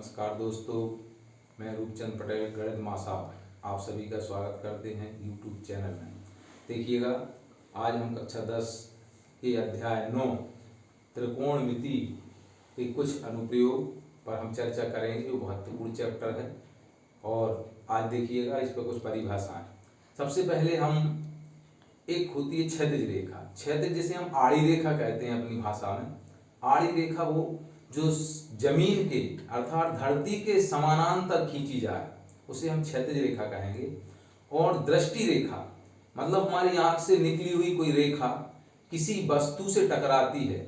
नमस्कार दोस्तों, मैं रूपचंद पटेल गणित मासा आप सभी का स्वागत करते हैं यूट्यूब चैनल में। देखिएगा, आज हम कक्षा 10 के अध्याय 9 त्रिकोणमिति के कुछ अनुप्रयोग पर हम चर्चा करेंगे, जो महत्वपूर्ण चैप्टर है। और आज देखिएगा, इस पर कुछ परिभाषाएं। सबसे पहले हम एक होती है क्षैतिज रेखा। क्षैतिज जिसे हम आड़ी रेखा कहते हैं अपनी भाषा में। आड़ी रेखा वो जो जमीन के अर्थात धरती के समानांतर खींची जाए उसे हम क्षैतिज रेखा कहेंगे। और दृष्टि रेखा मतलब हमारी आंख से निकली हुई कोई रेखा किसी वस्तु से टकराती है।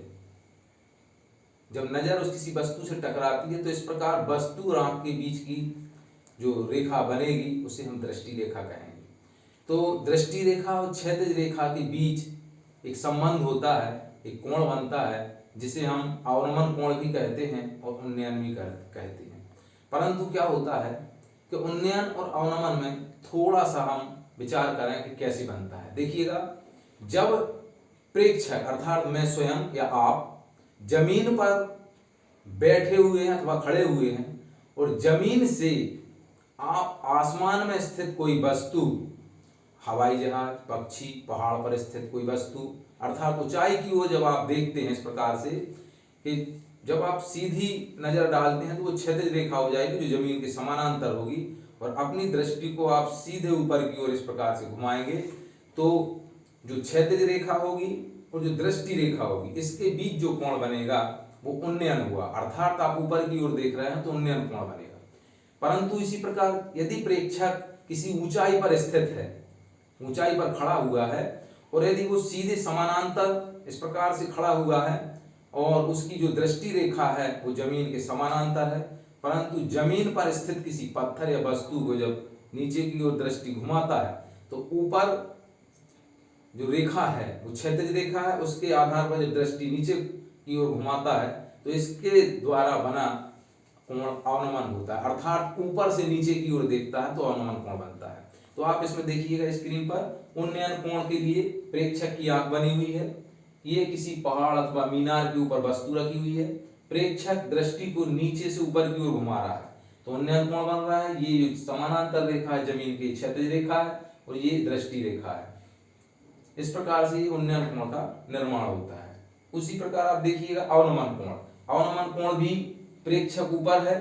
जब नजर उस किसी वस्तु से टकराती है तो इस प्रकार वस्तु और आंख के बीच की जो रेखा बनेगी उसे हम दृष्टि रेखा कहेंगे। तो दृष्टि रेखा और क्षैतिज रेखा के बीच एक संबंध होता है, एक कोण बनता है, जिसे हम अवनमन कोण भी कहते हैं और उन्नयन भी कहते हैं। परंतु क्या होता है कि उन्नयन और अवनमन में थोड़ा सा हम विचार करें कि कैसे बनता है। देखिएगा, जब प्रेक्षक अर्थात मैं स्वयं या आप जमीन पर बैठे हुए हैं अथवा खड़े हुए हैं और जमीन से आप आसमान में स्थित कोई वस्तु, हवाई जहाज, पक्षी, पहाड़ पर स्थित कोई वस्तु अर्थात ऊंचाई की ओर जब आप देखते हैं इस प्रकार से कि जब आप सीधी नजर डालते हैं तो वो क्षैतिज रेखा हो जाएगी जो जमीन के समानांतर होगी। और अपनी दृष्टि को आप सीधे ऊपर की ओर इस प्रकार से घुमाएंगे तो जो क्षैतिज रेखा होगी और जो दृष्टि रेखा होगी इसके बीच जो कोण बनेगा वो उन्नयन हुआ। अर्थात आप ऊपर की ओर देख रहे हैं तो उन्नयन कोण बनेगा। परंतु इसी प्रकार यदि प्रेक्षक किसी ऊंचाई पर स्थित है, ऊंचाई पर खड़ा हुआ है और यदि वो सीधे समानांतर इस प्रकार से खड़ा हुआ है और उसकी जो दृष्टि रेखा है वो जमीन के समानांतर है, परंतु जमीन पर स्थित किसी पत्थर या वस्तु को जब नीचे की ओर दृष्टि घुमाता है तो ऊपर जो रेखा है वो क्षैतिज रेखा है, उसके आधार पर जब दृष्टि नीचे की ओर घुमाता है तो इसके द्वारा बना कोण अवनमन होता है। अर्थात ऊपर से नीचे की ओर देखता है तो अवनमन कोण बनता है। तो आप इसमें देखिएगा स्क्रीन पर उन्नयन कोण के लिए प्रेक्षक की आंख बनी हुई है। ये किसी पहाड़ अथवा मीनार के ऊपर वस्तु रखी हुई है। प्रेक्षक दृष्टि को नीचे से ऊपर की ओर घुमा रहा है तो उन्नयन कोण बन रहा है। ये समानांतर रेखा है जमीन की, क्षैतिज रेखा है और ये दृष्टि रेखा है। इस प्रकार से उन्नयन कोण का निर्माण होता है। उसी प्रकार आप देखिएगा अवनमन कोण। अवनमन कोण भी प्रेक्षक ऊपर है,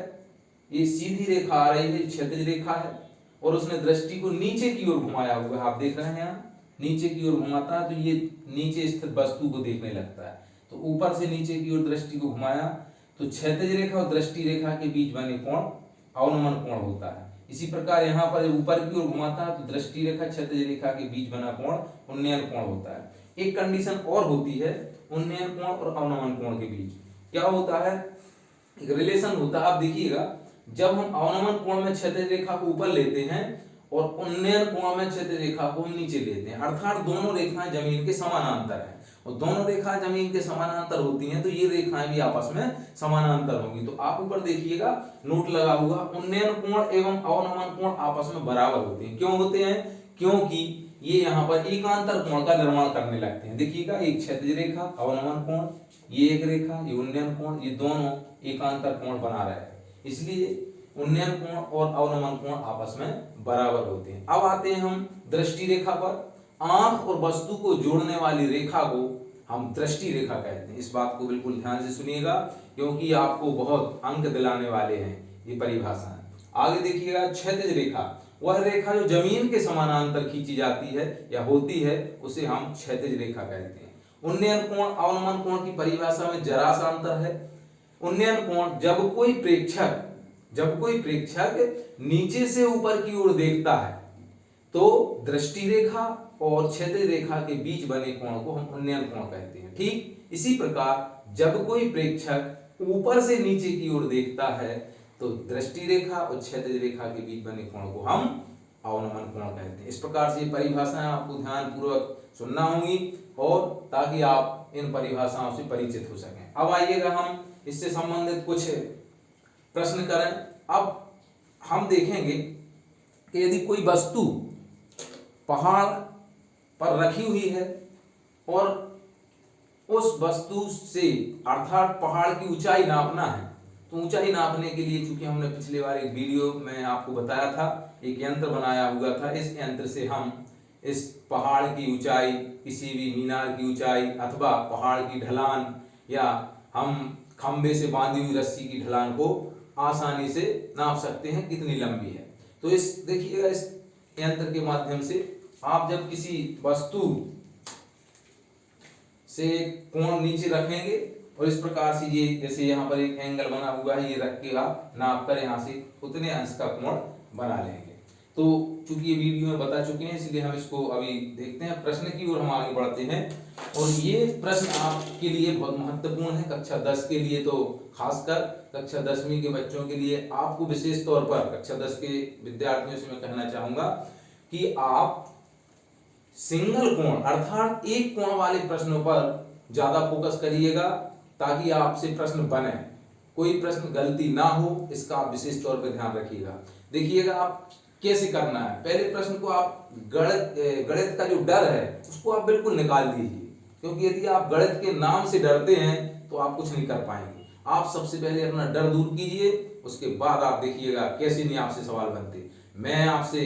ये सीधी रेखा आ रही है, क्षैतिज रेखा है और उसने दृष्टि को नीचे की ओर घुमाया हुआ है। आप देख रहे हैं यहाँ नीचे की ओर घुमाता है तो ये नीचे स्थित वस्तु को देखने लगता है। तो ऊपर से नीचे की ओर दृष्टि को घुमाया तो क्षैतिज रेखा और दृष्टि रेखा के बीच बने कोण अवनमन कोण होता है। इसी प्रकार यहाँ पर ऊपर की ओर घुमाता है तो दृष्टि रेखा क्षैतिज रेखा के बीच बना कोण उन्नयन कोण होता है। एक कंडीशन और होती है उन्नयन कोण और अवनमन कोण के बीच क्या होता है, एक रिलेशन होता है। आप देखिएगा, जब हम अवनमन कोण में क्षैतिज रेखा को ऊपर लेते हैं और उन्नयन कोण में क्षैतिज रेखा को नीचे लेते हैं, अर्थात दोनों रेखाएं जमीन के समानांतर हैं और दोनों रेखाएं जमीन के समानांतर होती हैं तो ये रेखाएं भी आपस में समानांतर होंगी। तो आप ऊपर देखिएगा नोट लगा हुआ, उन्नयन कोण एवं अवनमन कोण आपस में बराबर होते हैं। क्यों होते हैं? क्योंकि ये यहाँ पर एकांतर कोण का निर्माण करने लगते हैं। देखिएगा, एक क्षैतिज रेखा अवनमन कोण, ये एक रेखा ये उन्नयन कोण, ये दोनों एकांतर कोण बना रहे हैं, इसलिए उन्नयन कोण और अवनमन कोण आपस में बराबर होते हैं। अब आते हैं हम दृष्टि रेखा पर। आंख और वस्तु को जोड़ने वाली रेखा को हम दृष्टि रेखा कहते हैं। इस बात को बिल्कुल ध्यान से सुनिएगा क्योंकि आपको बहुत अंक दिलाने वाले हैं ये परिभाषाएं। आगे देखिएगा, क्षैतिज रेखा वह रेखा जो जमीन के समानांतर खींची जाती है या होती है उसे हम क्षैतिज रेखा कहते हैं। उन्नयन कोण अवनमन कोण की परिभाषा में जरा सा अंतर है। उन्नयन कोण जब कोई प्रेक्षक नीचे से ऊपर की ओर देखता है तो दृष्टि रेखा और क्षैतिज रेखा के बीच बने कोण को हम उन्नयन कोण कहते हैं। ठीक इसी प्रकार जब कोई प्रेक्षक ऊपर से नीचे की ओर देखता है तो दृष्टि रेखा और क्षैतिज रेखा के बीच बने कोण को हम अवनमन कोण कहते हैं। इस प्रकार से परिभाषाएं आपको ध्यान पूर्वक सुनना होंगी और ताकि आप इन परिभाषाओं से परिचित हो सकें। अब आइएगा हम इससे संबंधित कुछ प्रश्न करें। अब हम देखेंगे कि यदि कोई वस्तु पहाड़ पर रखी हुई है और उस वस्तु से अर्थात पहाड़ की ऊंचाई नापना है तो ऊंचाई नापने के लिए चूंकि हमने पिछले बार एक वीडियो में आपको बताया था, एक यंत्र बनाया हुआ था, इस यंत्र से हम इस पहाड़ की ऊंचाई, किसी भी मीनार की ऊंचाई अथवा पहाड़ की ढलान या हम खंबे से बांधी हुई रस्सी की ढलान को आसानी से नाप सकते हैं कितनी लंबी है। तो इस देखिएगा, इस यंत्र के माध्यम से आप जब किसी वस्तु से कोण नीचे रखेंगे और इस प्रकार से ये जैसे यहाँ पर एक एंगल बना हुआ है, ये रख के आप नाप कर यहाँ से उतने अंश का कोण बना लेंगे। तो चूंकि ये वीडियो में बता चुके हैं, इसलिए हम इसको अभी देखते हैं, प्रश्न की ओर हम आगे बढ़ते हैं। और ये प्रश्न आपके लिए बहुत महत्वपूर्ण है, कक्षा 10 के लिए तो खासकर, कक्षा 10वीं के बच्चों के लिए आपको विशेष तौर पर, कक्षा 10 के विद्यार्थियों से मैं कहना चाहूंगा कि आप सिंगल कोण अर्थात एक कोण वाले प्रश्नों पर ज्यादा फोकस करिएगा, ताकि आपसे प्रश्न बने, कोई प्रश्न गलती ना हो, इसका आप विशेष तौर पर ध्यान रखिएगा। देखिएगा आप कैसे करना है। पहले प्रश्न को आप गणित का जो डर है उसको आप बिल्कुल निकाल दीजिए, क्योंकि यदि आप गणित के नाम से डरते हैं तो आप कुछ नहीं कर पाएंगे। आप सबसे पहले अपना डर दूर कीजिए, उसके बाद आप देखिएगा कैसे नहीं आपसे सवाल बनते। मैं आपसे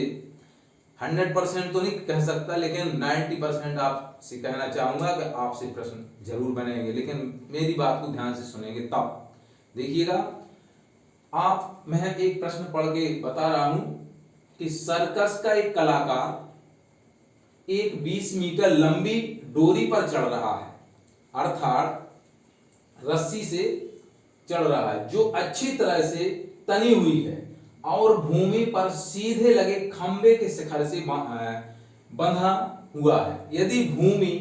100% तो नहीं कह सकता, लेकिन 90% आपसे कहना चाहूंगा कि आपसे प्रश्न जरूर बनेंगे, लेकिन मेरी बात को ध्यान से सुनेंगे तब। देखिएगा आप, मैं एक प्रश्न पढ़ के बता रहा हूं कि सर्कस का एक कलाकार एक 20 मीटर लंबी डोरी पर चढ़ रहा है, अर्थात रस्सी से चढ़ रहा है जो अच्छी तरह से तनी हुई है और भूमि पर सीधे लगे खंबे के शिखर से बंधा हुआ है। यदि भूमि,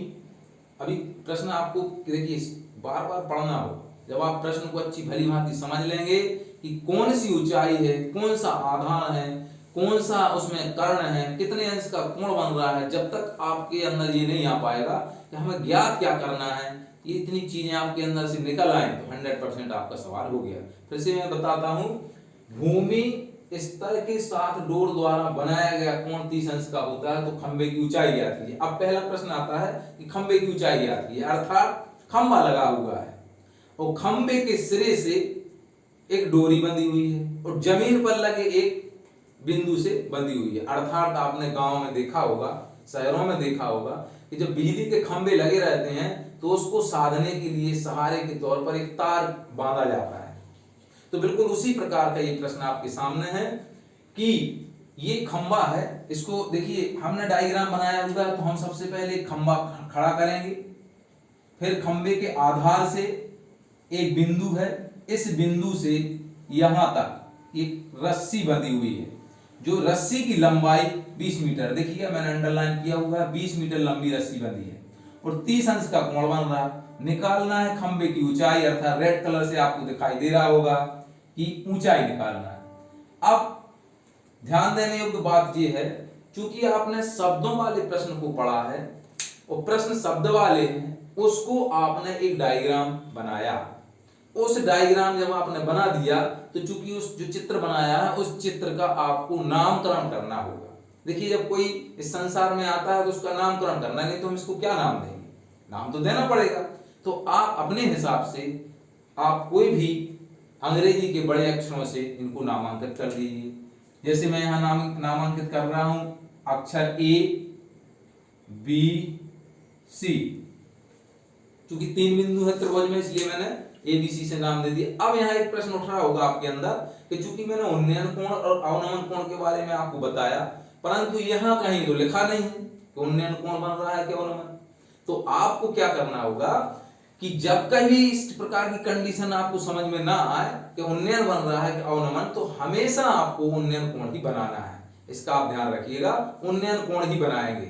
अभी प्रश्न आपको देखिए बार बार पढ़ना हो, जब आप प्रश्न को अच्छी भली भांति समझ लेंगे कि कौन सी ऊंचाई है, कौन सा आधार है, कौन सा उसमें कर्ण है, कितने अंश का कोण बन रहा है, जब तक आपके अंदर ये नहीं आ पाएगा कि हमें ज्ञात क्या करना है, ये इतनी चीजें आपके अंदर से निकल आए तो 100% आपका सवाल हो गया। फिर से मैं बताता हूं, भूमि स्तर के साथ डोर द्वारा बनाया गया कोण 30 अंश का होता है तो खंबे की ऊंचाई ज्ञात कीजिए। अब पहला प्रश्न आता है कि खंबे की ऊंचाई ज्ञात कीजिए, अर्थात खंबा लगा हुआ है और खंबे के सिरे से एक डोरी बंधी हुई है और जमीन पर लगे एक बिंदु से बंधी हुई है। अर्थात आपने गांव में देखा होगा, शहरों में देखा होगा कि जब बिजली के खंबे लगे रहते हैं तो उसको साधने के लिए सहारे के तौर पर एक तार बांधा जाता है। तो बिल्कुल उसी प्रकार का ये प्रश्न आपके सामने है कि ये खंबा है, इसको देखिए हमने डायग्राम बनाया हुआ है, तो हम सबसे पहले खंबा खड़ा करेंगे, फिर खंबे के आधार से एक बिंदु है, इस बिंदु से यहां तक एक रस्सी बंधी हुई है, जो रस्सी की लंबाई 20 मीटर, देखिए मैंने अंडरलाइन किया हुआ है, 20 मीटर लंबी रस्सी बंधी है और 30 अंश का कोण बन रहा है। निकालना है खंबे की ऊंचाई, अर्थात रेड कलर से आपको दिखाई दे रहा होगा कि ऊंचाई निकालना है। अब ध्यान देने योग्य बात यह है, चूंकि आपने शब्दों वाले प्रश्न को पढ़ा है और प्रश्न शब्द वाले हैं, उसको आपने एक डायग्राम बनाया, उस डायग्राम जब आपने बना दिया तो चूंकि उस जो चित्र बनाया है उस चित्र का आपको नामकरण करना होगा। देखिए जब कोई इस संसार में आता है तो उसका नामकरण करना, नहीं तो हम इसको क्या नाम देंगे, नाम तो देना पड़ेगा। तो आप अपने हिसाब से आप कोई भी अंग्रेजी के बड़े अक्षरों से इनको नामांकित कर दीजिए। जैसे मैं यहाँ नामांकित कर रहा हूं अक्षर A B C, चूंकि 3 बिंदु है त्रिभुज में इसलिए मैंने ABC से नाम दे दिया। अब यहाँ एक प्रश्न उठ रहा होगा आपके अंदर कि चूंकि मैंने उन्नयन कोण और अवनमन कोण के बारे में आपको बताया, परंतु यहाँ कहीं तो लिखा नहीं है कि उन्नयन कोण बन रहा है कि अवनमन। तो आपको क्या करना होगा कि जब कभी इस प्रकार की कंडीशन आपको समझ में ना आए कि उन्नयन बन रहा है कि अवनमन, तो हमेशा आपको उन्नयन कोण ही बनाना है, इसका आप ध्यान रखिएगा, उन्नयन कोण ही बनाएंगे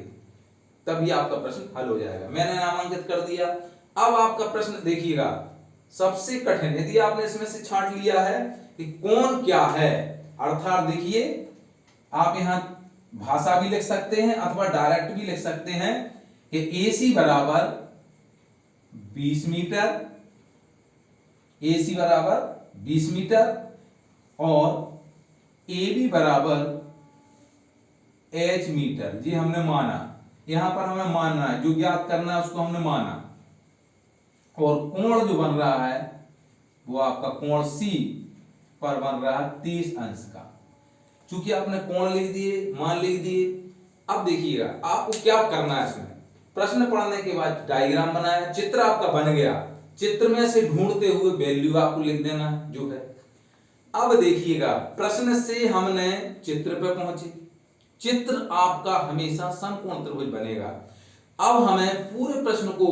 तभी आपका प्रश्न हल हो जाएगा। मैंने नामांकित कर दिया। अब आपका प्रश्न देखिएगा सबसे कठिन, यदि आपने इसमें से छांट लिया है कि कोण क्या है, अर्थात देखिए आप यहां भाषा भी लिख सकते हैं अथवा डायरेक्ट भी लिख सकते हैं कि AC बराबर 20 मीटर, AC बराबर 20 मीटर और AB बराबर H मीटर। जी हमने माना, यहां पर हमें मानना है, जो ज्ञात करना है उसको हमने माना। और कोण जो बन रहा है वो आपका कोण C पर बन रहा है 30 अंश का। चूंकि आपने कोण लिख दिए, मान लिख दिए। अब देखिएगा आपको क्या करना है इसमें, प्रश्न पढ़ने के बाद डायग्राम बनाया, चित्र आपका बन गया, चित्र में से ढूंढते हुए वैल्यू आपको लिख देना जो है। अब देखिएगा प्रश्न से हमने चित्र पे पहुंचे, चित्र आपका हमेशा समकोण त्रिभुज बनेगा। अब हमें पूरे प्रश्न को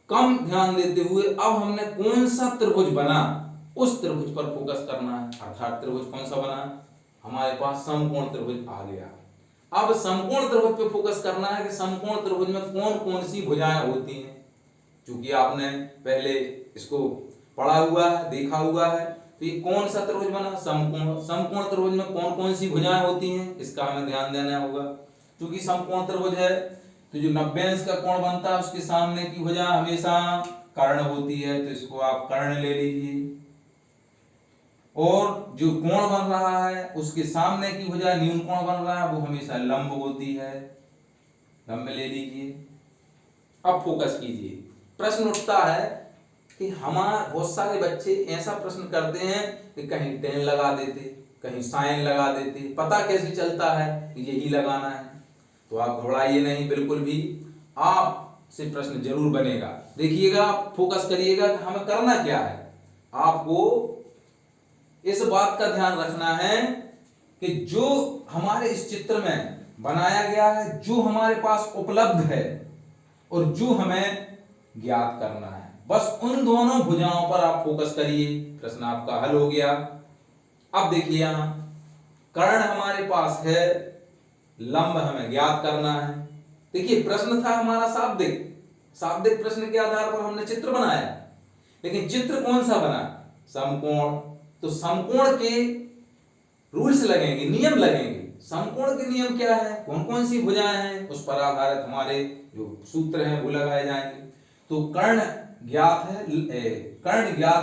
कम ध्यान देते हुए अब हमने कौन सा त्रिभुज बना उस त्रिभुज पर फोकस करना है। अर्थात त्रिभुज कौन सा बना, हमारे पास समकोण त्रिभुज आ गया। अब समकोण त्रिभुज पे फोकस करना है कि समकोण त्रिभुज में कौन कौन सी भुजाएं होती हैं। क्योंकि आपने पहले इसको पढ़ा हुआ है, देखा हुआ है, तो ये कौन सा त्रिभुज बना, समकोण। समकोण त्रिभुज में कौन कौन सी भुजाएं होती हैं इसका हमें ध्यान देना होगा। क्योंकि समकोण त्रिभुज है तो जो 90 अंश का कोण बनता है उसके सामने की भुजा हमेशा कर्ण होती है, तो इसको आप कर्ण ले लीजिए। और जो कोण बन रहा है उसके सामने की भुजा न्यून कोण बन रहा है वो हमेशा लंब होती है, लंब ले लीजिए। अब फोकस कीजिए, प्रश्न उठता है कि हमारे बहुत सारे बच्चे ऐसा प्रश्न करते हैं कि कहीं tan लगा देते, कहीं sin लगा देते, पता कैसे चलता है कि यही लगाना है। तो आप घबराइए नहीं, बिल्कुल भी आपसे प्रश्न जरूर बनेगा। देखिएगा, आप फोकस करिएगा कि हमें करना क्या है। आपको इस बात का ध्यान रखना है कि जो हमारे इस चित्र में बनाया गया है, जो हमारे पास उपलब्ध है और जो हमें ज्ञात करना है, बस उन दोनों भुजाओं पर आप फोकस करिए, प्रश्न आपका हल हो गया। अब देखिए यहां कर्ण हमारे पास है, लंब हमें ज्ञात करना है। देखिए प्रश्न था हमारा शाब्दिक प्रश्न के आधार पर हमने चित्र बनाया, लेकिन चित्र कौन सा बना, समकोण। तो समकोण के रूल्स लगेंगे, नियम लगेंगे। समकोण के नियम क्या है, कौन कौन सी भुजाएं हैं, उस पर आधारित हमारे जो सूत्र हैं वो लगाए जाएंगे। तो कर्ण ज्ञात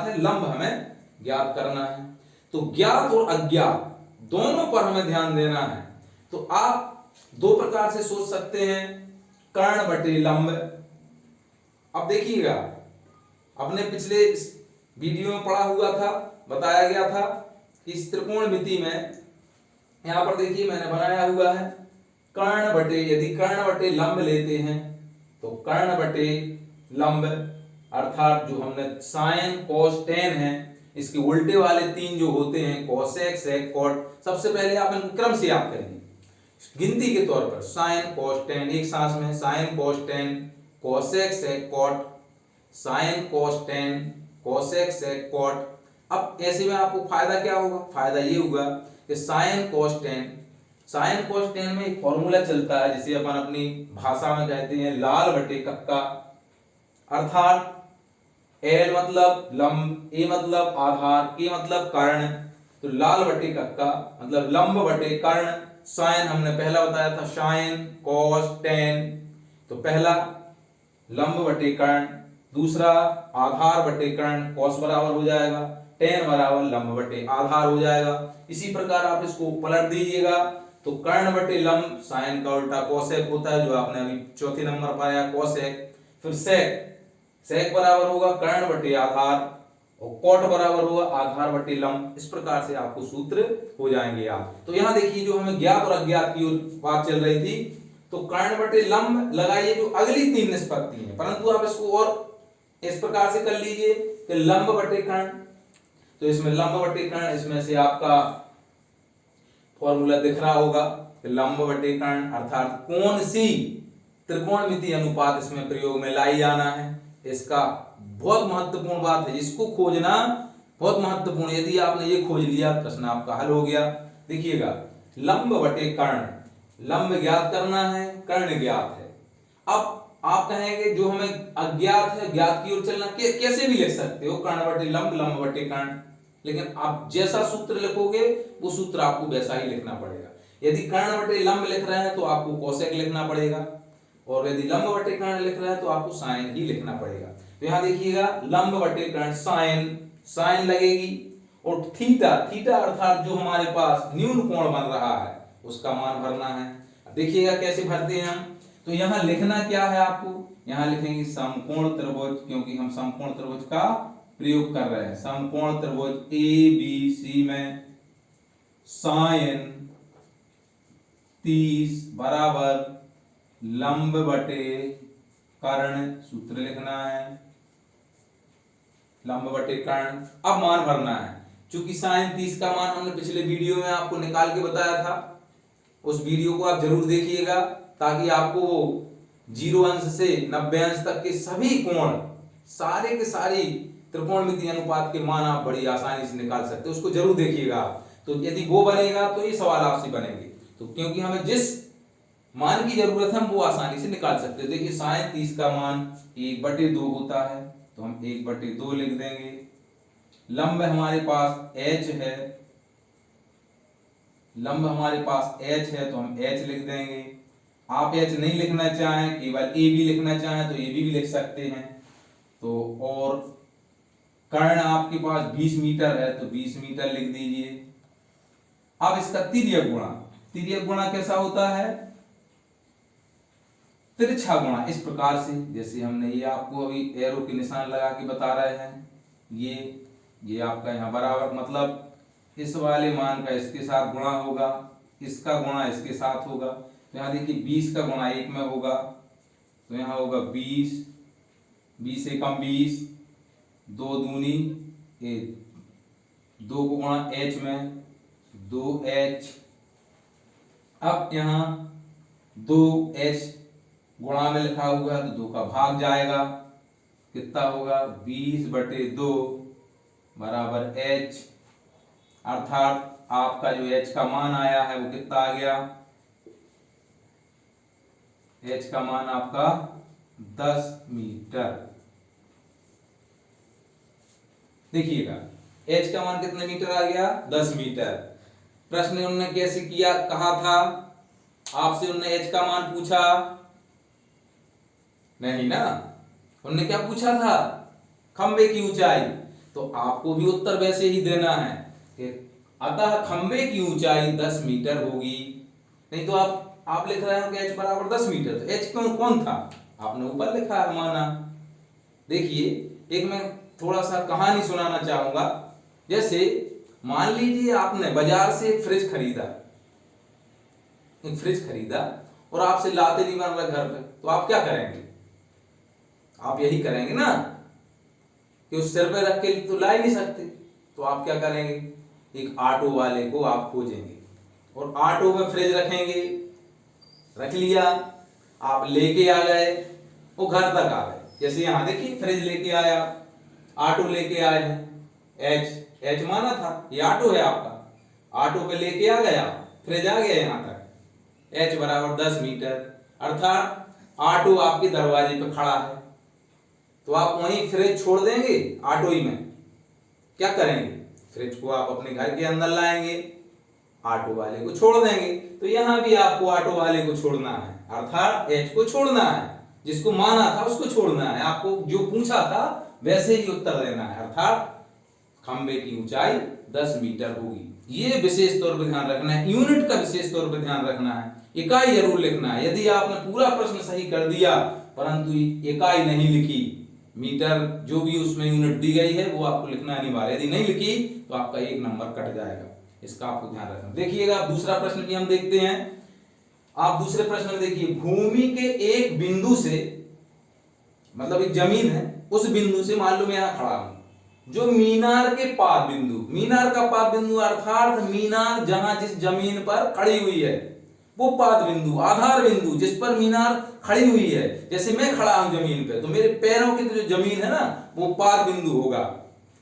है, लंब हमें ज्ञात करना है। तो ज्ञात और अज्ञात दोनों पर हमें ध्यान देना है। तो आप दो प्रकार से सोच सकते हैं, कर्ण बटे लंब। अब देखिएगा, अपने पिछले वीडियो में पढ़ा हुआ था, बताया गया था कि इस त्रिकोणमिति में यहां पर देखिए मैंने बनाया हुआ है कर्ण बटे, यदि कर्ण बटे लंब लेते हैं तो कर्ण बटे लंब, अर्थात जो हमने साइन कॉस टेन है इसके उल्टे वाले तीन जो होते हैं कोसेक सेक कॉट, सबसे पहले आप इनको क्रम से याद करेंगे गिनती के तौर पर। साइन कॉस टेन एक सांस में, sine cos tan cosec sec cot, sine cos tan cosec sec cot. अब ऐसे में आपको फायदा क्या होगा, फायदा ये होगा कि साइन कॉस टेन में एक फॉर्मूला चलता है जिसे अपन अपनी भाषा में कहते हैं लाल बटे कक्का, अर्थात एल मतलब लंब, ए मतलब आधार, के मतलब कर्ण। तो लाल बटे कक्का मतलब लंब बटे कर्ण। साइन हमने पहला बताया था, साइन कॉस टेन, तो पहला लंब बटे कर्ण, दूसरा आधार बटे कर्ण, कॉस बराबर हो जाएगा टेन बराबर लंब बटे आधार हो जाएगा। इसी प्रकार आप इसको पलट दीजिएगा तो कर्ण बटे लंब, साइन का उल्टा कोसेक होता है जो आपने अभी चौथे नंबर पर आया कोसेक, फिर सेक बराबर होगा कर्ण बटे आधार और कॉट बराबर होगा आधार बटे लंब। इस प्रकार से आपको सूत्र हो जाएंगे याद। तो यहां देखिए जो हमें ज्ञात और अज्ञात की बात चल रही थी, तो कर्ण बटे लंब लगाइए जो अगली तीन निष्पत्ति है, परंतु आप इसको और इस प्रकार से कर लीजिए कि लंब बटे कर्ण। तो इसमें लंब बटे कर्ण, इसमें से आपका फॉर्मूला दिख रहा होगा कि लंब बटे कर्ण अर्थात कौन सी त्रिकोणमिति अनुपात इसमें प्रयोग में लाई जाना है, इसका बहुत महत्वपूर्ण बात है, इसको खोजना बहुत महत्वपूर्ण। यदि आपने ये खोज लिया प्रश्न आपका हल हो गया। देखिएगा लंब बटे कर्ण, लंब ज्ञात करना है, कर्ण ज्ञात है। अब आप कहेंगे जो हमें अज्ञात है ज्ञात की ओर चलना, कैसे भी लिख सकते हो कर्ण बटे लंब, लंब बटे कर्ण, लेकिन आप जैसा सूत्र लिखोगे वो सूत्र आपको वैसा ही लिखना पड़ेगा। यदि कर्ण बटे लंब लिख रहे हैं तो आपको कोसेक लिखना पड़ेगा, और यदि लंब बटे कर्ण लिख रहे हैं तो आपको साइन ही लिखना पड़ेगा। तो यहां देखिएगा लंब बटे कर्ण साइन लगेगी, और थीटा अर्थात जो हमारे पास न्यून कोण बन रहा है उसका मान भरना है। देखिएगा कैसे भरते हैं हम। तो यहां लिखना क्या है आपको, यहां लिखेंगे समकोण त्रिभुज, क्योंकि हम समकोण त्रिभुज का प्रयोग कर रहे हैं। समकोण त्रिभुज ABC में साइन 30 बराबर लंब बटे कर्ण, सूत्र लिखना है, लंब बटे कर्ण। अब मान भरना है। चूंकि साइन 30 का मान हमने पिछले वीडियो में आपको निकाल के बताया था, उस वीडियो को आप जरूर देखिएगा ताकि आपको वो 0 अंश से 90 अंश तक के सभी कोण, सारे के सारी त्रिकोणमितीय अनुपात के मान आप बड़ी आसानी से निकाल सकते हो। उसको जरूर देखिएगा। तो यदि वो बनेगा तो ये सवाल आपसे बनेंगे। तो क्योंकि हमें जिस मान की जरूरत है हम वो आसानी से निकाल सकते हैं। देखिए साइन 30 का मान 1/2 होता है, तो हम 1/2 लिख देंगे। लंब हमारे पास h है, लंब हमारे पास h है तो हम h लिख देंगे। आप h नहीं लिखना चाहें, केवल a भी लिखना चाहें तो a भी लिख सकते हैं। तो और कर्ण आपके पास 20 मीटर है तो 20 मीटर लिख दीजिए। अब इसका तिर्यक गुणा, तिर्यक गुणा कैसा होता है? तिरछा गुणा। इस प्रकार से, जैसे हमने ये आपको अभी एरो के निशान लगा के बता रहे हैं, ये आपका यहाँ बराबर, मतलब इस वाले मान का इसके साथ गुणा होगा, इसका गुणा इसके साथ होगा। तो यहाँ देखिए 20 का गुणा 1 में होगा तो यहाँ होगा 20, 20 एकम 20, 2 दूनी 2 को गुणा h में 2h। अब यहाँ 2h गुणा में लिखा हुआ है तो 2 का भाग जाएगा, कितना होगा? 20/2 बराबर h। अर्थात आपका जो h का मान आया है वो कितना आ गया? h का मान आपका 10 मीटर। देखिएगा h का मान कितने मीटर आ गया? 10 मीटर। प्रश्न उन्होंने कैसे किया, कहा था आपसे? उन्होंने h का मान पूछा नहीं ना, उन्होंने क्या पूछा था? खंबे की ऊंचाई। तो आपको भी उत्तर वैसे ही देना है कि अतः खंबे की ऊंचाई 10 मीटर होगी। नहीं तो आप लिख रहे हो कि h बराबर 10 मीटर, तो h कौन था? आपने ऊपर लिखा है माना। देखिए एक मैं थोड़ा सा कहानी सुनाना चाहूंगा। जैसे मान लीजिए आपने बाजार से एक फ्रिज खरीदा और आपसे लाते नहीं बन रहा घर पे, तो आप क्या करेंगे? आप यही करेंगे ना कि उस सिर पे रख के तो ला ही नहीं सकते। तो आप क्या करेंगे? एक ऑटो वाले को आप खोजेंगे और ऑटो में फ्रिज रखेंगे। रख लिया, आप लेके आ गए, वो घर तक आ गए। जैसे यहाँ देखिए फ्रिज लेके आया, ऑटो लेके आए हैं, एच माना था, ये ऑटो है आपका। ऑटो पे लेके आ गया, फ्रिज आ गया यहाँ तक, h बराबर 10 मीटर। अर्थात ऑटो आपके दरवाजे पे खड़ा है, तो आप वहीं फ्रिज छोड़ देंगे ऑटो ही में। क्या करेंगे? फ्रिज को आप अपने घर के अंदर लाएंगे, ऑटो वाले को छोड़ देंगे। तो यहाँ भी आपको ऑटो वाले को छोड़ना है, अर्थात h को छोड़ना है, जिसको माना था उसको छोड़ना है। आपको जो पूछा था वैसे ही उत्तर देना है, अर्थात खंबे की ऊंचाई 10 मीटर होगी। ये विशेष तौर पर ध्यान रखना है, यूनिट का विशेष तौर पर ध्यान रखना है, इकाई जरूर लिखना है। यदि आपने पूरा प्रश्न सही कर दिया परंतु इकाई नहीं लिखी, मीटर जो भी उसमें यूनिट दी गई है वो आपको लिखना अनिवार्य। यदि नहीं लिखी तो आपका 1 नंबर कट जाएगा, इसका आपको ध्यान रखना। देखिएगा दूसरा प्रश्न भी हम देखते हैं। आप दूसरे प्रश्न में देखिए, भूमि के एक बिंदु से, मतलब एक जमीन है, उस बिंदु से मान लो मैं यहां खड़ा हूं, जो मीनार के पाद बिंदु, मीनार का पाद बिंदु अर्थात मीनार जहां जिस जमीन पर खड़ी हुई है वो पाद बिंदु, आधार बिंदु जिस पर मीनार खड़ी हुई है। जैसे मैं खड़ा हूं जमीन पे तो मेरे पैरों की जो जमीन है ना वो पाद बिंदु होगा।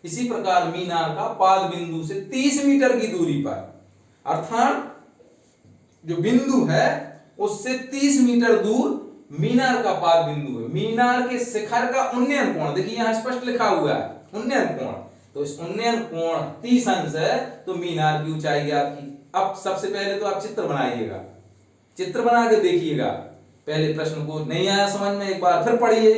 इसी प्रकार मीनार का पाद बिंदु से 30 मीटर की दूरी पर, अर्थात जो बिंदु है उससे 30 मीटर दूर मीनार का पाद बिंदु है। मीनार के शिखर का उन्नयन कोण, देखिए यहां स्पष्ट लिखा हुआ है उन्नयन कोण, तो इस उन्नयन कोण 30 अंश है, तो मीनार की ऊंचाई ज्ञात की। अब सबसे पहले तो आप चित्र बनाइएगा, चित्र बना के देखिएगा। पहले प्रश्न को नहीं आया समझ में, एक बार फिर पढ़िए,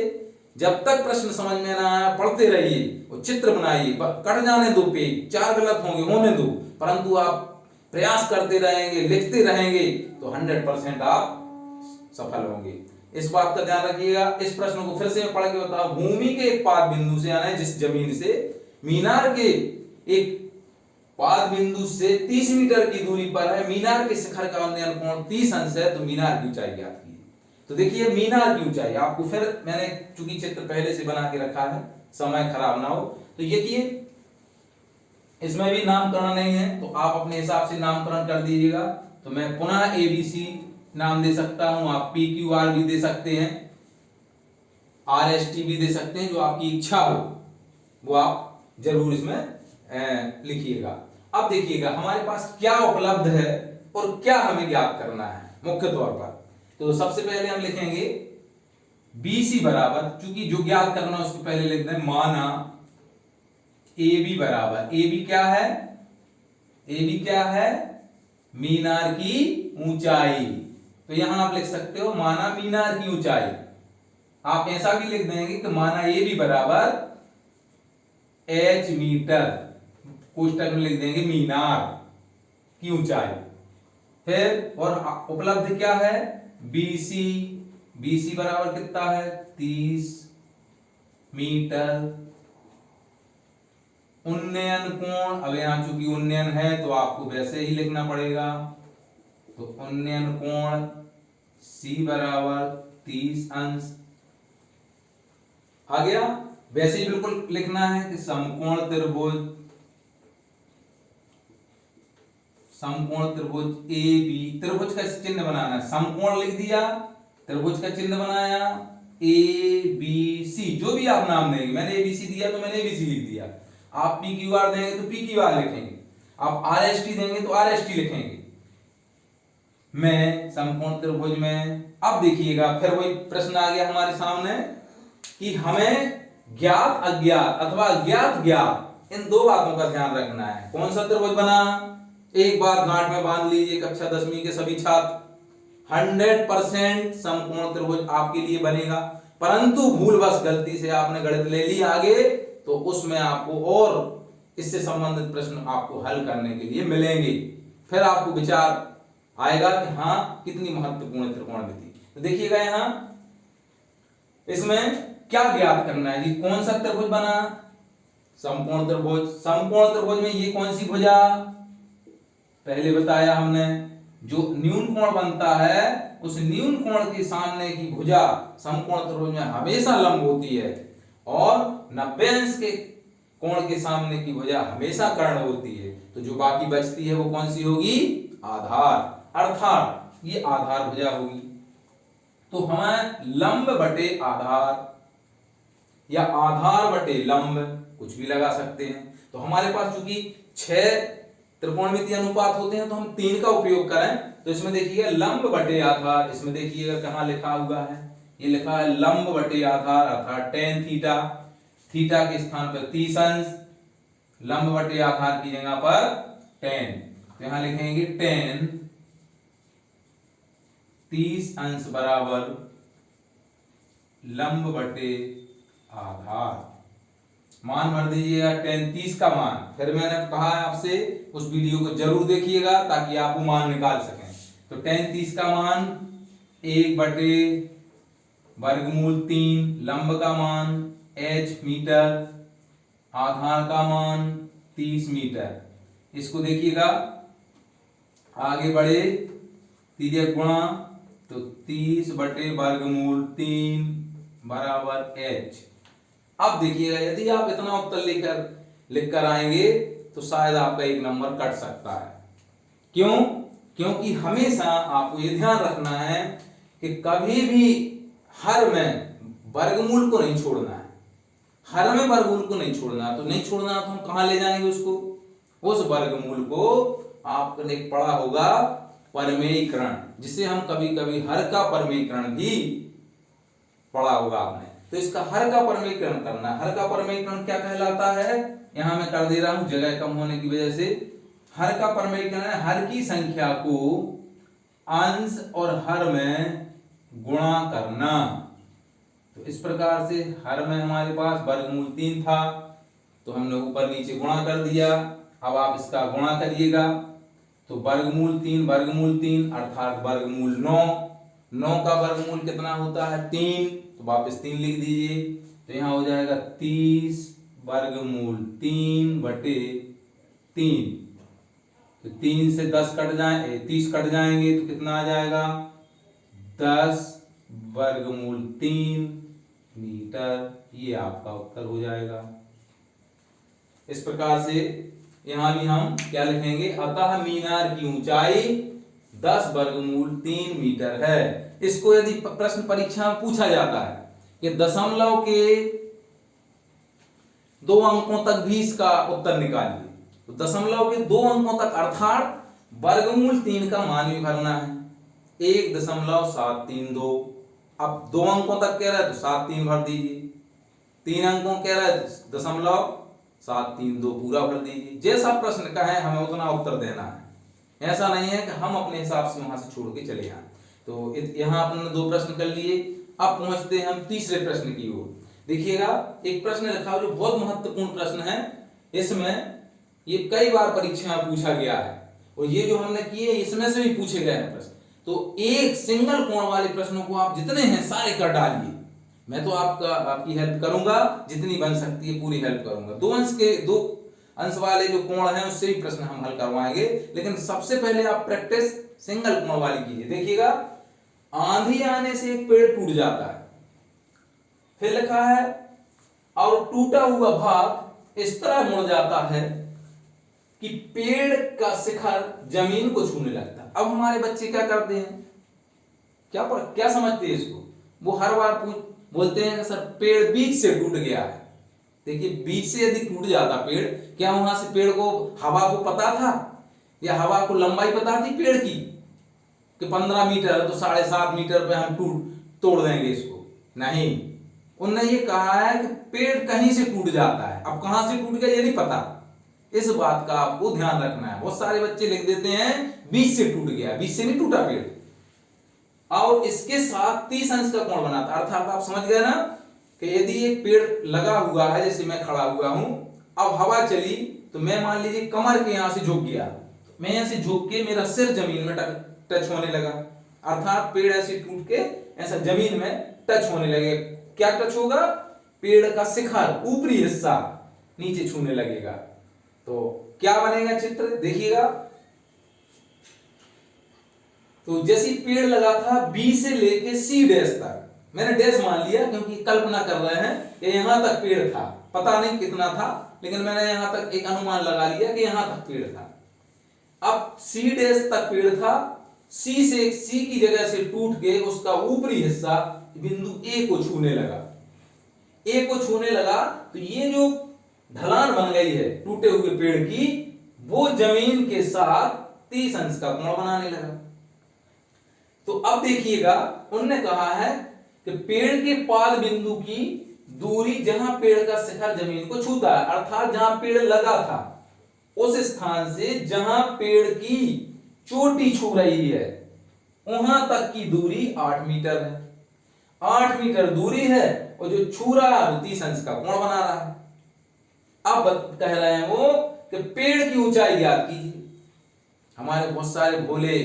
जब तक प्रश्न समझ में ना आया पढ़ते रहिए और चित्र बनाइए। कट जाने दो पेज, 4 गलत होंगे होने दो, परंतु आप प्रयास करते रहेंगे, लिखते रहेंगे तो 100% आप सफल होंगे। इस बात का ध्यान रखिएगा। इस प्रश्न को फिर से मैं पढ़ के बताऊं। भूमि के एक पाद बिंदु से, यानी जिस जमीन से मीनार के एक पाद बिंदु से 30 मीटर की दूरी पर है, मीनार के शिखर का उन्नयन कोण 30 अंश है, तो मीनार की ऊंचाई ज्ञात कीजिए। तो देखिए मीनार की ऊंचाई आपको, फिर मैंने चूंकि चित्र पहले से बना के रखा है, समय खराब ना हो, तो ये कि इसमें भी नामकरण नहीं है, तो आप अपने हिसाब से नामकरण कर दीजिएगा। तो मैं पुनः ABC नाम दे सकता हूं, आप PQR भी दे सकते हैं, RST भी दे सकते हैं, जो आपकी इच्छा हो वो आप जरूर इसमें लिखिएगा। अब देखिएगा हमारे पास क्या उपलब्ध है और क्या हमें ज्ञात करना है मुख्य तौर पर। तो सबसे पहले हम लिखेंगे BC बराबर, चूंकि जो ज्ञात करना है उसको पहले लिख दें, माना AB बराबर, AB क्या है, AB क्या है, मीनार की ऊंचाई। तो यहां आप लिख सकते हो माना मीनार की ऊंचाई। आप ऐसा भी लिख देंगे कि माना AB बराबर H मीटर, कोष्टक में लिख देंगे मीनार की ऊंचाई। फिर और उपलब्ध क्या है, BC, BC बराबर कितना है, 30 मीटर। उन्नयन कोण, अब यहां चूंकि उन्नयन है तो आपको वैसे ही लिखना पड़ेगा, तो उन्नयन कोण C बराबर 30 अंश आ गया। वैसे ही बिल्कुल लिखना है कि समकोण त्रिभुज, समकोण त्रिभुज AB, त्रिभुज का चिन्ह बनाना है, समकोण लिख दिया, त्रिभुज का चिन्ह बनाया, ABC, जो भी आप नाम देंगे, मैंने ABC दिया तो मैंने ABC लिख दिया, आप PQR देंगे तो PQR लिखेंगे, आप RST देंगे तो RST लिखेंगे। मैं समकोण त्रिभुज में, अब देखिएगा फिर वही प्रश्न आ गया हमारे सामने कि हमें ज्ञात अज्ञात अथवा अज्ञात ज्ञात, इन दो बातों का ध्यान रखना है। कौन सा त्रिभुज बना, एक बात गांठ में बांध लीजिए कक्षा 10वीं के सभी छात्र, 100% समकोण त्रिभुज आपके लिए बनेगा, परंतु भूलवश गलती से आपने गणित ले ली आगे, तो उसमें आपको और इससे संबंधित प्रश्न आपको हल करने के लिए मिलेंगे, फिर आपको विचार आएगा कि हाँ कितनी महत्वपूर्ण त्रिकोणमिति। तो देखिएगा यहां इसमें क्या ज्ञात करना है जी, कौन सा त्रिभुज बना, समकोण त्रिभुज। समकोण त्रिभुज में ये कौन सी भुजा, पहले बताया हमने, जो न्यून कोण बनता है उस न्यून कोण के सामने की भुजा समकोण त्रिभुज में हमेशा लंब होती है, और 90 अंश के कोण के सामने की भुजा हमेशा कर्ण होती है। तो जो बाकी बचती है वो कौन सी होगी, आधार, अर्थात ये आधार भुजा होगी। तो हमें लंब बटे आधार या आधार बटे लंब कुछ भी लगा सकते हैं। तो हमारे पास चूंकि 6 त्रिकोणमितीय अनुपात होते हैं तो हम 3 का उपयोग करें, तो इसमें देखिएगा लंब बटे आधार, इसमें देखिएगा कहां लिखा हुआ है, ये लिखा है लंब बटे आधार अर्थात tan थीटा, थीटा के स्थान पर 30 अंश, लंब बटे आधार की जगह पर tan, तो यहां लिखेंगे tan 30 अंश बराबर लंब बटे आधार। मान भर दीजिएगा tan 30 का मान, फिर मैंने कहा है आपसे उस वीडियो को जरूर देखिएगा ताकि आप वो मान निकाल सकें। तो tan 30 का मान 1 बटे वर्गमूल 3, लंब का मान h मीटर, आधार का मान 30 मीटर। इसको देखिएगा आगे बढ़े, तिर्यक गुणा, तो 30 बटे वर्गमूल 3 बराबर h। अब देखिएगा यदि आप इतना उत्तर लिख कर आएंगे तो शायद आपका एक नंबर कट सकता है। क्यों, क्योंकि हमेशा आपको ये ध्यान रखना है कि कभी भी हर में वर्गमूल को नहीं छोड़ना है, हर में वर्गमूल को नहीं छोड़ना है। तो नहीं छोड़ना है तो हम कहां ले जाएंगे उसको, उस वर्गमूल को आपने पढ़ा होगा परमेयीकरण, जिसे हम कभी कभी हर का परमेयीकरण भी पढ़ा होगा आपने। तो इसका हर का परमेयीकरण करना, हर का परमेयीकरण क्या कहलाता है, यहां मैं कर दे रहा हूं जगह कम होने की वजह से। हर का परमेयीकरण है हर की संख्या को अंश और हर में गुणा करना। तो इस प्रकार से हर में हमारे पास वर्गमूल 3 था, तो हमने ऊपर नीचे गुणा कर दिया। अब आप इसका गुणा करिएगा, तो वर्गमूल 3 अर्थात वर्गमूल 9, 9 का वर्गमूल कितना होता है 3, तो वापस 3 लिख दीजिए। तो यहाँ हो जाएगा 30 वर्गमूल 3/3। तो 3 से 10 कट जाए 30 कट जाएंगे तो कितना आ जाएगा 10 वर्गमूल 3 मीटर। ये आपका उत्तर हो जाएगा। इस प्रकार से यहां भी हम क्या लिखेंगे, अतः मीनार की ऊंचाई 10 वर्गमूल 3 मीटर है। इसको यदि प्रश्न परीक्षा में पूछा जाता है कि दशमलव के 2 अंकों तक भी इसका उत्तर निकालिए, तो दशमलव के 2 अंकों तक अर्थात वर्गमूल 3 का मान भी भरना है 1.732। अब 2 अंकों तक कह रहा है तो 7 3 भर दीजिए, 3 अंकों कह रहा है तो 0.732 पूरा भर दीजिए। जैसा प्रश्न का है हमें उतना उत्तर देना है। ऐसा नहीं है कि हम अपने हिसाब से वहां से छोड़ के चले आए। तो यहाँ अपने 2 प्रश्न कर लिए। अब पहुंचते हैं हम तीसरे प्रश्न की ओर। देखिएगा एक प्रश्न लिखा हुआ जो बहुत महत्वपूर्ण प्रश्न है। इसमें ये कई बार परीक्षा में पूछा गया है और ये जो हमने किए इसमें से भी पूछे गए हैं प्रश्न। तो एक सिंगल कोण वाले प्रश्नों को आप जितने हैं सारे कर डालिए। मैं तो आपकी हेल्प करूंगा, जितनी बन सकती है पूरी हेल्प करूंगा। 2 अंश वाले जो कोण हैं उससे भी प्रश्न हम हल करवाएंगे, लेकिन सबसे पहले आप प्रैक्टिस सिंगल कोण वाली कीजिए। देखिएगा आंधी आने से एक पेड़ टूट जाता है, फिर लिखा है और टूटा हुआ भाग इस तरह मुड़ जाता है कि पेड़ का शिखर जमीन को छूने लगता है। अब हमारे बच्चे क्या करते हैं, क्या समझते हैं इसको, वो हर बार बोलते हैं सर पेड़ बीच से टूट गया है। देखिए बीच से यदि टूट जाता पेड़, क्या वहां से पेड़ को हवा को पता था या हवा को लंबाई पता थी पेड़ की कि 15 मीटर है तो 7.5 मीटर पे हम तोड़ देंगे इसको? नहीं, उन्होंने ये कहा है कि पेड़ कहीं से टूट जाता है। अब कहां से टूट गया ये नहीं पता, इस बात का आपको ध्यान रखना है। बहुत सारे बच्चे लिख देते हैं बीच से टूट गया, बीच से नहीं टूटा पेड़। और इसके साथ 30 अंश का कोण बनाता, अर्थात आप समझ गए ना कि यदि एक पेड़ लगा हुआ है, जैसे मैं खड़ा हुआ हूं, अब हवा चली तो मैं मान लीजिए कमर के यहां से झुक गया, मैं यहां से झुक के मेरा सिर जमीन में टच होने लगा, अर्थात पेड़ ऐसे टूट के ऐसा जमीन में टच होने लगे। क्या टच होगा, पेड़ का शिखर ऊपरी हिस्सा नीचे छूने लगेगा। तो क्या बनेगा चित्र देखिएगा। तो जैसे पेड़ लगा था बी से लेके सी डैश तक, मैंने डैश मान लिया क्योंकि कल्पना कर रहे हैं कि यहां तक पेड़ था, पता नहीं कितना था, लेकिन मैंने यहां तक एक अनुमान लगा लिया कि यहां तक पेड़ था। अब सी डैश तक पेड़ था, सी की जगह से टूट के उसका ऊपरी हिस्सा बिंदु ए को छूने लगा। तो ये जो ढलान बन गई है टूटे हुए पेड़ की, वो जमीन के साथ 30 अंश का कोण बनाने लगा। तो अब देखिएगा उन्होंने कहा है कि पेड़ के पाद बिंदु की दूरी जहां पेड़ का शिखर जमीन को छूता है, अर्थात जहां पेड़ लगा था उस स्थान से जहां पेड़ की चोटी छू रही है वहां तक की दूरी 8 मीटर है। 8 मीटर दूरी है और जो छू रहा है वो 30 अंश का कोण बना रहा है। अब कह रहे हैं वो कि पेड़ की ऊंचाई ज्ञात कीजिए। हमारे बहुत सारे भोले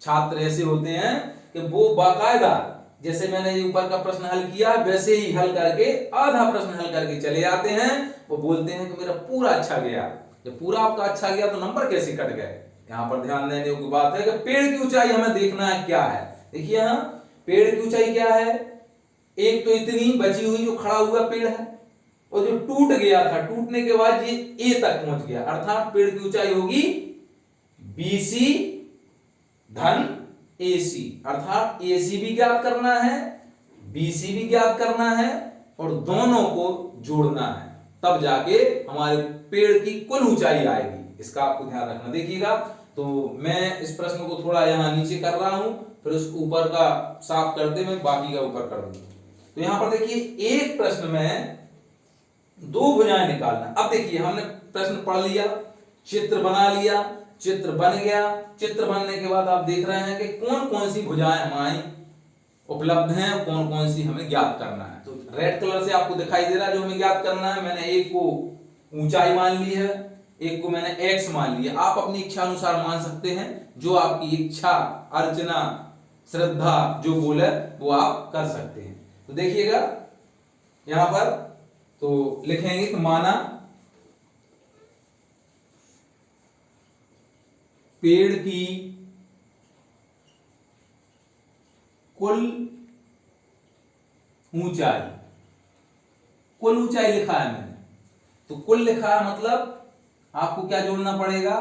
छात्र ऐसे होते हैं कि वो बाकायदा जैसे मैंने ऊपर का प्रश्न हल किया वैसे ही हल करके आधा प्रश्न हल करके चले आते हैं। वो बोलते हैं कि मेरा पूरा अच्छा गया। जब पूरा आपका अच्छा गया तो नंबर कैसे कट गए? यहाँ पर ध्यान देने की बात है कि पेड़ की ऊंचाई हमें देखना है क्या है। देखिए यहाँ पेड़ की ऊंचाई क्या है, एक तो इतनी बची हुई जो खड़ा हुआ पेड़ है और जो टूट गया था, टूटने के बाद ये ए तक पहुंच गया, अर्थात पेड़ की ऊंचाई होगी बीसी धन एसी, अर्थात एसी भी ज्ञात करना है बीसी भी ज्ञात करना है और दोनों को जोड़ना है, तब जाके हमारे पेड़ की कुल ऊंचाई आएगी। इसका आपको ध्यान रखना। देखिएगा तो मैं इस प्रश्न को थोड़ा यहाँ नीचे कर रहा हूं, फिर उस ऊपर का साफ करते मैं बाकी का ऊपर कर दूंगा। तो यहां पर देखिए एक प्रश्न में 2 भुजाएं निकालना। अब देखिए हमने प्रश्न पढ़ लिया, चित्र बना लिया, चित्र बन गया। चित्र बनने के बाद आप देख रहे हैं कि कौन कौन सी भुजाएं हमारी उपलब्ध हैं और कौन कौन सी हमें ज्ञात करना है। तो रेड कलर से आपको दिखाई दे रहा है जो हमें ज्ञात करना है। मैंने एक को ऊंचाई मान ली है, एक को मैंने एक्स मान लिया। आप अपनी इच्छा अनुसार मान सकते हैं, जो आपकी इच्छा अर्चना श्रद्धा जो बोले वो आप कर सकते हैं। तो देखिएगा यहां पर तो लिखेंगे कि माना पेड़ की कुल ऊंचाई, कुल ऊंचाई लिखा है मैंने, तो कुल लिखा है मतलब आपको क्या जोड़ना पड़ेगा,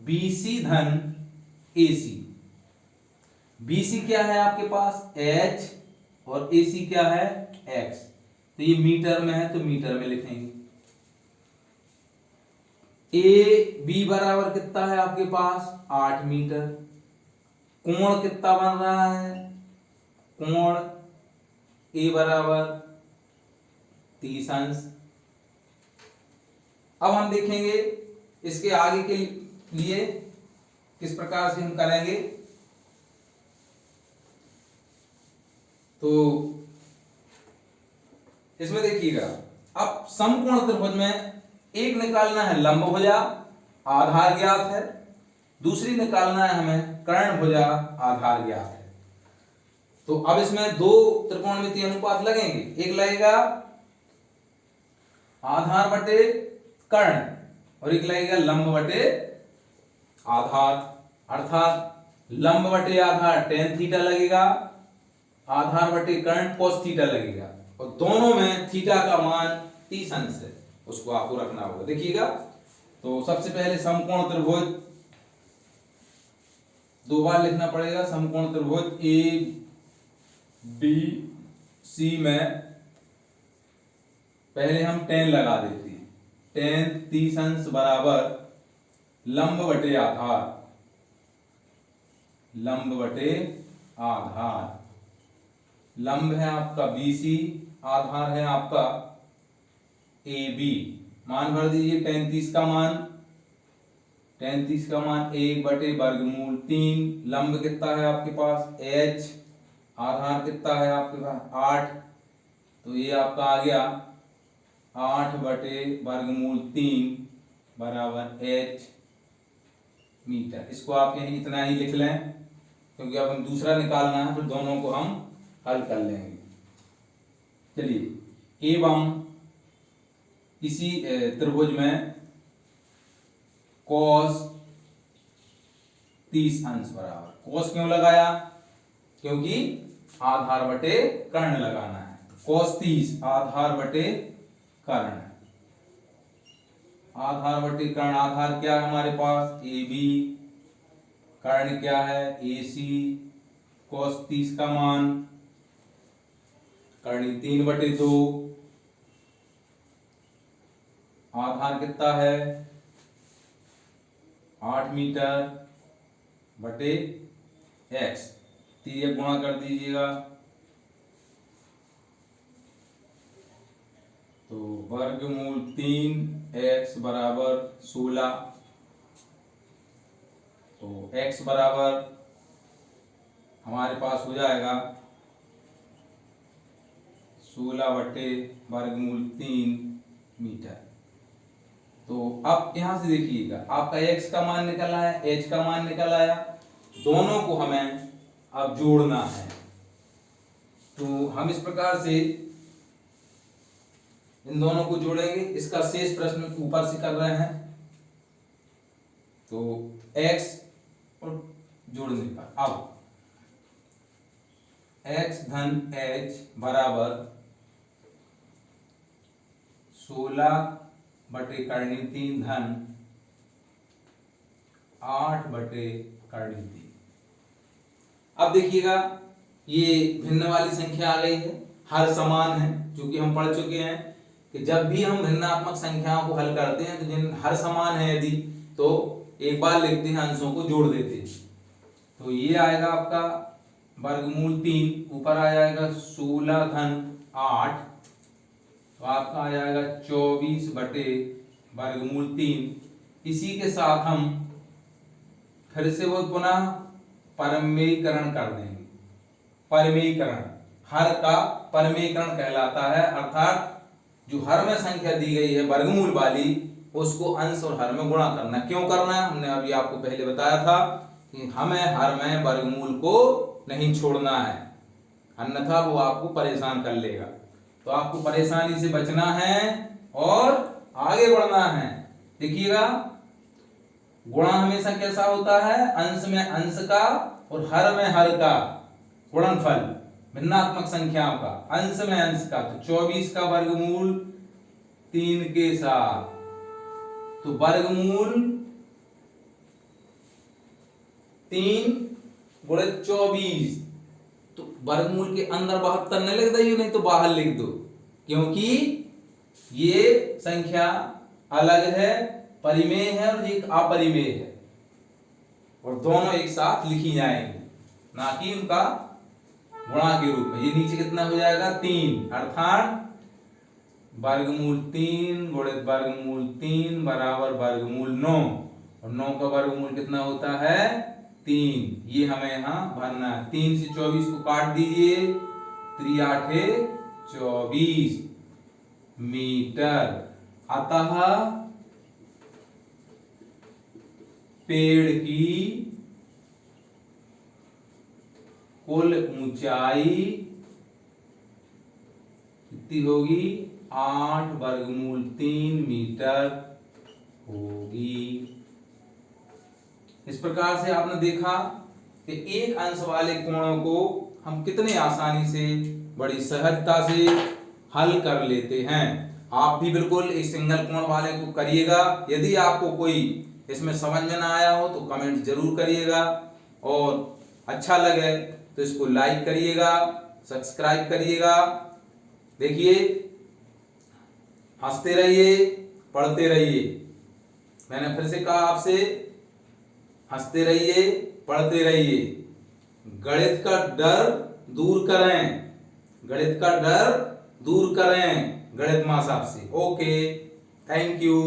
BC धन AC। BC क्या है आपके पास H और AC क्या है X। तो ये मीटर में है तो मीटर में लिखेंगे। AB बराबर कितना है आपके पास 8 मीटर। कोण कितना बन रहा है, कोण A बराबर 30 अंश। अब हम देखेंगे इसके आगे के लिए किस प्रकार से हम करेंगे। तो इसमें देखिएगा अब समकोण त्रिभुज में एक निकालना है लंब भुजा, आधार ज्ञात है, दूसरी निकालना है हमें कर्ण भुजा, आधार ज्ञात है। तो अब इसमें दो त्रिकोणमितीय अनुपात लगेंगे, एक लगेगा आधार बटे कर्ण और एक लगेगा लंब बटे आधार। अर्थात लंब बटे आधार tan थीटा लगेगा, आधार बटे कर्ण cos थीटा लगेगा, और दोनों में थीटा का मान 30 अंश है, उसको आपको रखना होगा। देखिएगा तो सबसे पहले समकोण त्रिभुज दो बार लिखना पड़ेगा। समकोण त्रिभुज ABC में पहले हम tan लगा देते हैं, tan 30 अंश बराबर लंब बटे आधार, लंब बटे आधार। लंब है आपका BC, आधार है आपका AB। मान भर दीजिए tan 30 का मान, tan 30 का मान 1 बटे वर्गमूल 3। लंब कितना है आपके पास H, आधार कितना है आपके पास 8, तो ये आपका आ गया 8 बटे वर्गमूल 3 बराबर H मीटर। इसको आप यहीं इतना ही लिख लें, क्योंकि अब हम दूसरा निकालना है, फिर दोनों को हम हल कर लेंगे। चलिए एवं इसी त्रिभुज में cos 30 अंश बराबर, cos क्यों लगाया, क्योंकि आधार बटे कर्ण लगाना है। cos 30 आधार बटे कर्ण, आधार बटे कर्ण। आधार क्या है हमारे पास AB, कर्ण क्या है AC। cos 30 का मान कर्ण 3 बटे 2, आधार कितना है 8 मीटर बटे x, तो ये गुणा कर दीजिएगा, तो वर्गमूल 3x बराबर 16। तो x बराबर हमारे पास हो जाएगा 16 बटे वर्गमूल 3 मीटर। तो अब यहां से देखिएगा आपका x का मान निकल आया, h का मान निकल आया, दोनों को हमें अब जोड़ना है। तो हम इस प्रकार से इन दोनों को जोड़ेंगे। इसका शेष प्रश्न ऊपर से कर रहे हैं, तो x और जोड़ने पर अब x धन h बराबर 16 बटे कर्ण 3 धन 8 बटे कर्ण 3। अब देखिएगा ये भिन्न वाली संख्या आ गई है, हर समान है, क्योंकि हम पढ़ चुके हैं कि जब भी हम भिन्नात्मक संख्याओं को हल करते हैं तो जिन हर समान है यदि, तो एक बार लिखते हैं अंशों को जोड़ देते हैं। तो ये आएगा आपका वर्गमूल 3, ऊपर आ जाएगा 16 धन 8, तो आपका आ जाएगा 24 बटे वर्गमूल 3। इसी के साथ हम फिर से वो पुनः परमेयीकरण कर देंगे। परमेयीकरण हर का परमेयीकरण कहलाता है, अर्थात जो हर में संख्या दी गई है वर्गमूल वाली, उसको अंश और हर में गुणा करना। क्यों करना है, हमने अभी आपको पहले बताया था कि हमें हर में वर्गमूल को नहीं छोड़ना है, अन्यथा वो आपको परेशान कर लेगा। तो आपको परेशानी से बचना है और आगे बढ़ना है। देखिएगा, गुणा हमेशा कैसा होता है, अंश में अंश का और हर में हर का गुणनफल, भिन्नात्मक संख्याओं का अंश में अंश का। तो 24 का वर्गमूल 3 के साथ, तो वर्गमूल 3 गुणित 24। तो वर्गमूल के अंदर 72 नहीं लिख दो, नहीं तो बाहर लिख दो, क्योंकि ये संख्या अलग है, परिमेय है और एक अपरिमेय है, और दोनों एक साथ लिखी जाएंगी, ना कि उनका गुणा के रूप में। ये नीचे कितना हो जाएगा, 3, अर्थात वर्गमूल 3 गुणित वर्गमूल 3 बराबर वर्गमूल 9, और 9 का वर्गमूल कितना होता है, 3। ये हमें यहाँ भरना है। 3 से 24 को काट दीजिए, 3 8 24 मीटर। अतः पेड़ की कुल ऊंचाई कितनी होगी, 8 वर्गमूल 3 मीटर होगी। इस प्रकार से आपने देखा कि एक अंश वाले कोणों को हम कितने आसानी से, बड़ी सहजता से हल कर लेते हैं। आप भी बिल्कुल इस सिंगल कोण वाले को करिएगा। यदि आपको कोई इसमें समझ में ना आया हो तो कमेंट जरूर करिएगा, और अच्छा लगे तो इसको लाइक करिएगा, सब्सक्राइब करिएगा। देखिए, हंसते रहिए, पढ़ते रहिए। मैंने फिर से कहा आपसे, हंसते रहिए, पढ़ते रहिए। गणित का डर दूर करें, गणित का डर दूर करें गणित माँ साहब से। Okay, thank you.